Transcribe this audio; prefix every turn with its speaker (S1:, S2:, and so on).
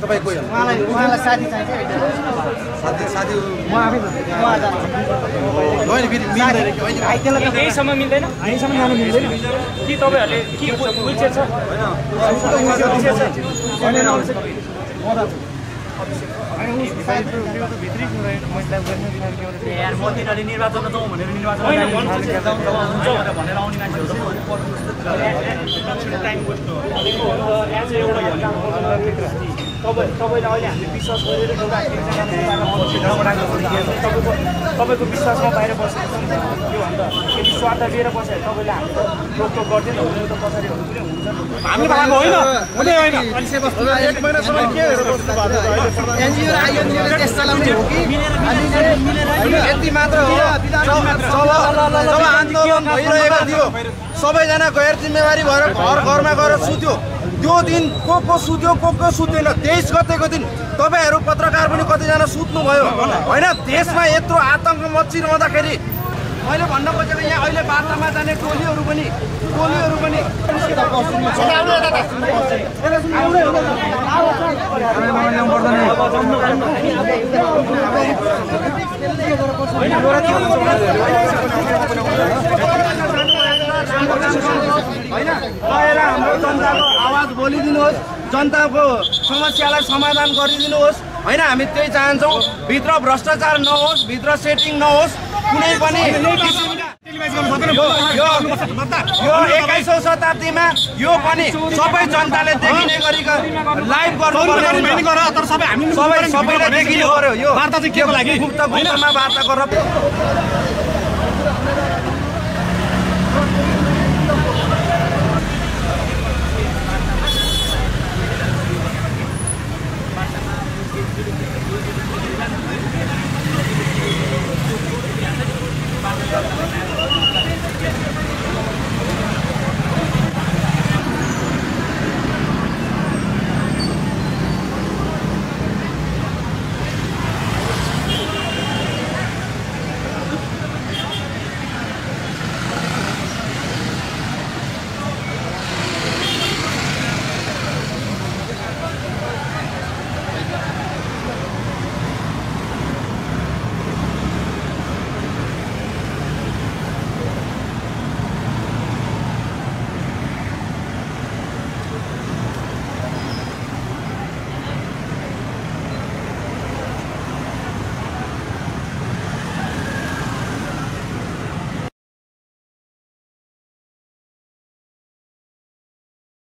S1: तपाईँ कोही
S2: उहाँलाई साथी चाहिन्छ
S1: साथी
S2: म आफै
S1: होइन फेरि मिल्दैन कि होइन
S3: यहीसम्म मिल्दैन यहीसम्म जानु मिल्दैन कि तपाईँहरूले के विलचेयर छ
S4: मोदीले निर्वाचन जाउँ भनेर निर्वाचन भनेर आउने मान्छेहरू
S3: तपाईँले अहिले हामीले विश्वास गरेर तपाईँको विश्वासमा बाहिर बसेको छ त्योभन्दा यदि स्वार्थ लिएर बस्यो तपाईँले हामीले रोकटोक गर्दैन त पछाडिहरू पनि हुन्छ
S4: हामीले भएको होइन हुँदै होइन
S1: एक महिनासम्म के हेरेर बस्नु भएको
S2: एनजिओ र आइएनजिओले देश चलाउने हो कि
S1: यति मात्र हो जब आन्दोलन भइरहेको थियो सबैजना गैर जिम्मेवारी भएर घरमा गएर सुत्यो त्यो दिन को सुत्यो को सुतेन 23 गतेको दिन तपाईहरू पत्रकार पनि कतिजना सुत्नुभयो होइन देशमा यत्रो आतंक मचिरहँदाखेरि मैले भन्न खोजेको यहाँ अहिले वार्तामा जाने टोलीहरू पनि होइन गएर हाम्रो जनताको आवाज बोलिदिनुहोस् जनताको समस्यालाई समाधान गरिदिनुहोस् होइन हामी त्यही चाहन्छौँ भित्र भ्रष्टाचार नहोस् भित्र सेटिङ नहोस् कुनै पनि यो 21औं शताब्दीमा यो पनि सबै जनताले देखिने गरी लाइभ गर्नुपर्छ सबैले देखिनु पर्यो यो वार्ता चाहिँ केको लागि मुक्त वार्ता गरेर